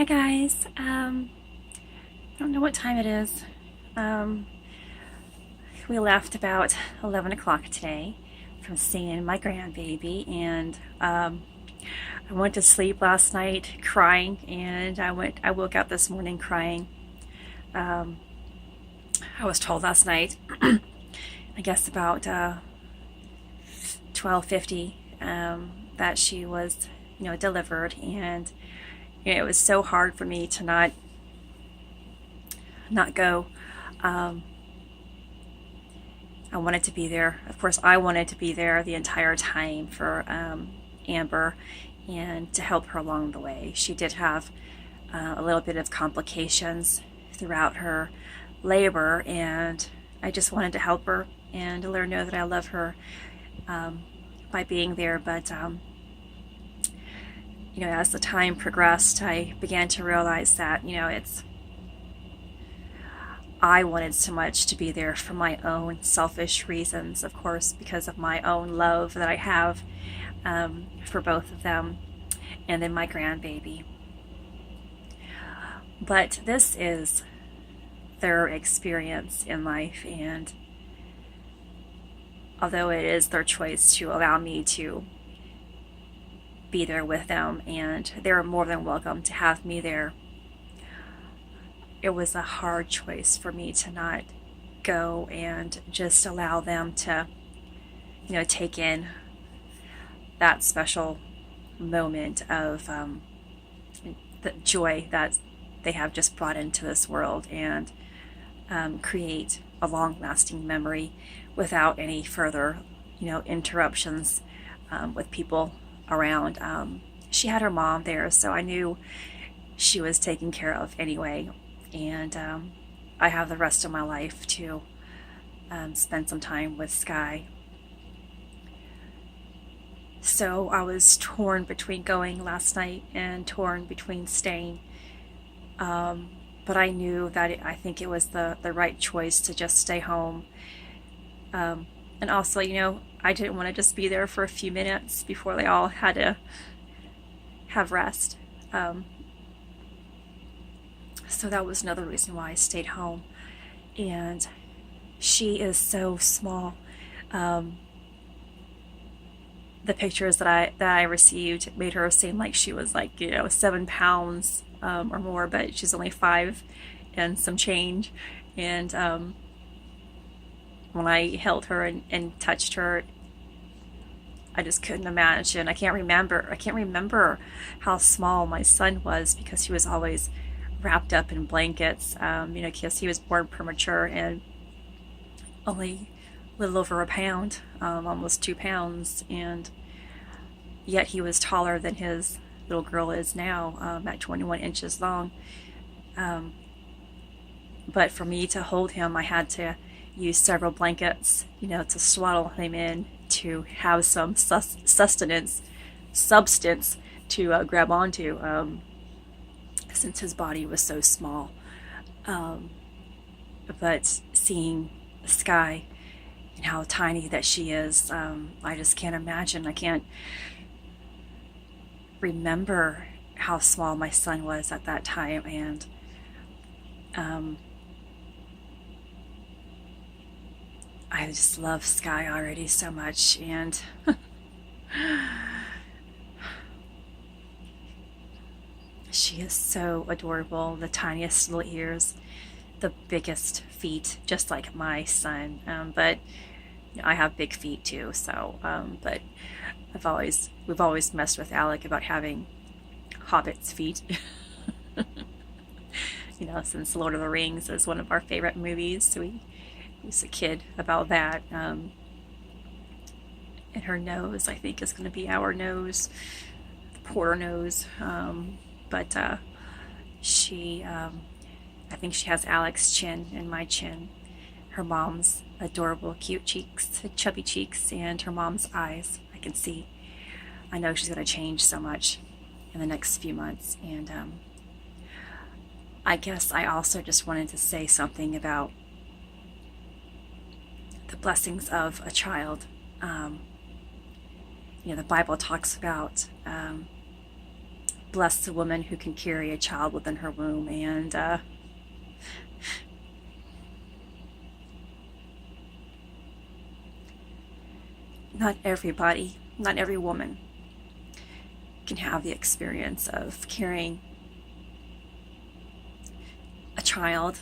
Hi guys. I don't know what time it is. Um, we left about 11 o'clock today from seeing my grandbaby, and I went to sleep last night crying, and I woke up this morning crying. Um, I was told last night, I guess about 12:50, that she was, delivered, and it was so hard for me to not go. Um, I wanted to be there. Of course, I wanted to be there the entire time for Amber and to help her along the way. She did have a little bit of complications throughout her labor, and I just wanted to help her and to let her know that I love her um, by being there. But as the time progressed, I began to realize that I wanted so much to be there for my own selfish reasons, of course, because of my own love that I have for both of them, and then my grandbaby. But this is their experience in life, and although it is their choice to allow me to be there with them, and they're more than welcome to have me there, it was a hard choice for me to not go and just allow them to, take in that special moment of the joy that they have just brought into this world, and create a long-lasting memory without any further, interruptions with people around. She had her mom there, so I knew she was taken care of anyway, and I have the rest of my life to spend some time with Sky. So I was torn between going last night and torn between staying. But I knew that I think it was the right choice to just stay home. And also, I didn't want to just be there for a few minutes before they all had to have rest. So that was another reason why I stayed home. And she is so small. Um, the pictures that I received made her seem like she was like 7 pounds or more, but she's only five and some change. And when I held her and touched her, I just couldn't imagine. I can't remember how small my son was, because he was always wrapped up in blankets. Because he was born premature and only a little over a pound, almost 2 pounds, and yet he was taller than his little girl is now, at 21 inches long. Um, but for me to hold him, I had to use several blankets, to swaddle him in, to have some substance to grab onto, since his body was so small. Um, but seeing Sky and how tiny that she is, I just can't imagine. I can't remember how small my son was at that time, and um, I just love Sky already so much, and she is so adorable. The tiniest little ears, the biggest feet, just like my son. But I have big feet too, so but we've always messed with Alec about having hobbit's feet. Since Lord of the Rings is one of our favorite movies, so we was a kid about that. And her nose, I think, is going to be our nose, the Porter nose. But she, I think she has Alec's chin and my chin. Her mom's adorable, cute cheeks, chubby cheeks, and her mom's eyes. I can see. I know she's going to change so much in the next few months. And I guess I also just wanted to say something about the blessings of a child. The Bible talks about bless the woman who can carry a child within her womb. And not everybody, not every woman can have the experience of carrying a child,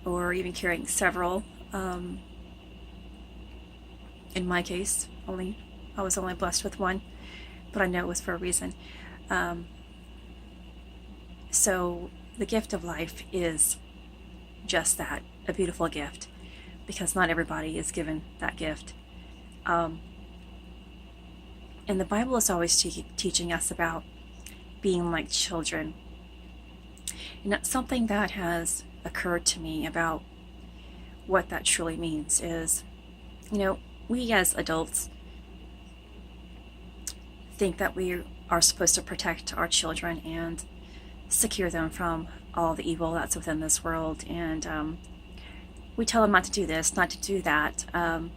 or even carrying several. In my case, I was only blessed with one, but I know it was for a reason. So the gift of life is just that, a beautiful gift, because not everybody is given that gift. And the Bible is always teaching us about being like children. And that's something that has occurred to me about what that truly means is, we as adults think that we are supposed to protect our children and secure them from all the evil that's within this world. And we tell them not to do this, not to do that. And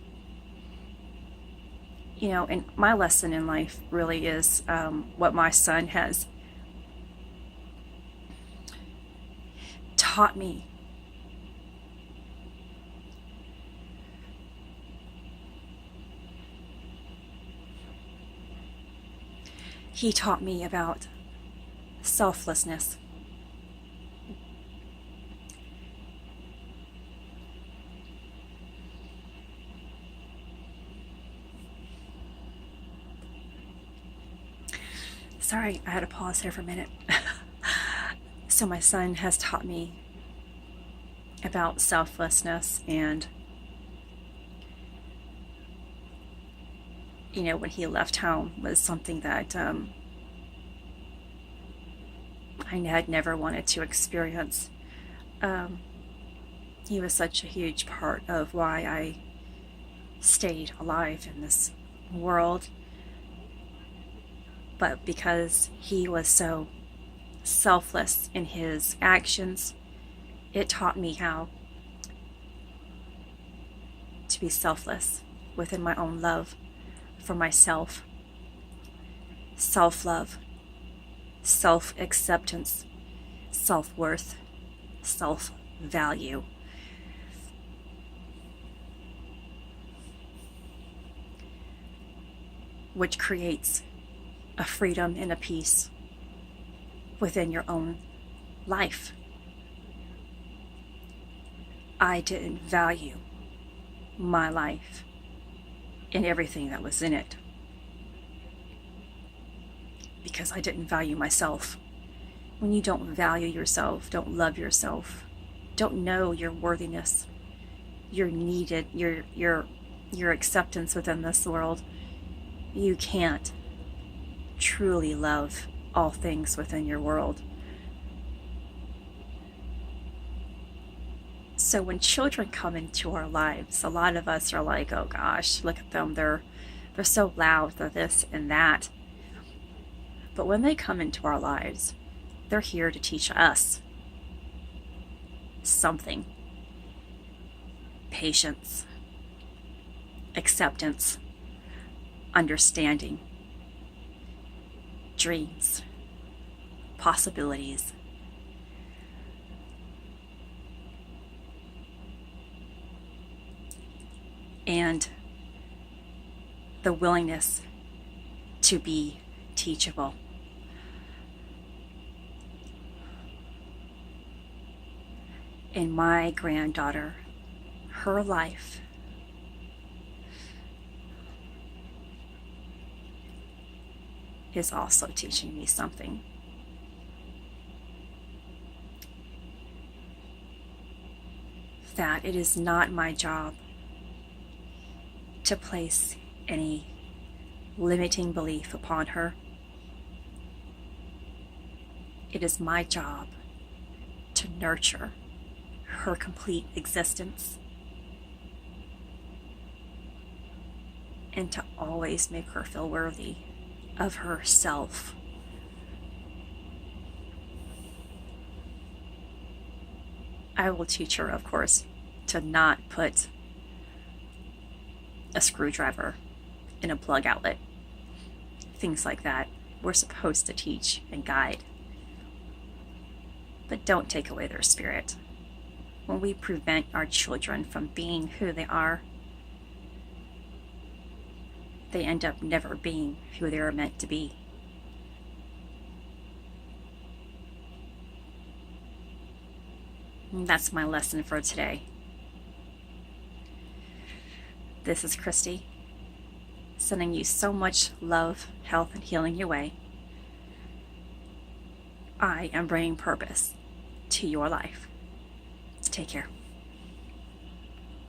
my lesson in life really is what my son has taught me. He taught me about selflessness. Sorry, I had to pause here for a minute. So my son has taught me about selflessness, and when he left home was something that I had never wanted to experience. He was such a huge part of why I stayed alive in this world. But because he was so selfless in his actions, it taught me how to be selfless within my own love for myself, self-love, self-acceptance, self-worth, self-value. Which creates a freedom and a peace within your own life. I didn't value my life and everything that was in it because I didn't value myself. When you don't value yourself, don't love yourself, don't know your worthiness, your needed, your acceptance within this world, you can't truly love all things within your world. So when children come into our lives, a lot of us are like, oh gosh, look at them, they're so loud, they're this and that. But when they come into our lives, they're here to teach us something. Patience, acceptance, understanding, dreams, possibilities. And the willingness to be teachable. And my granddaughter, her life is also teaching me something. That it is not my job to place any limiting belief upon her. It is my job to nurture her complete existence and to always make her feel worthy of herself. I will teach her, of course, to not put a screwdriver in a plug outlet. things like that. We're supposed to teach and guide. But don't take away their spirit. When we prevent our children from being who they are, they end up never being who they are meant to be. And that's my lesson for today. This is Christy, sending you so much love, health, and healing your way. I am bringing purpose to your life. Take care.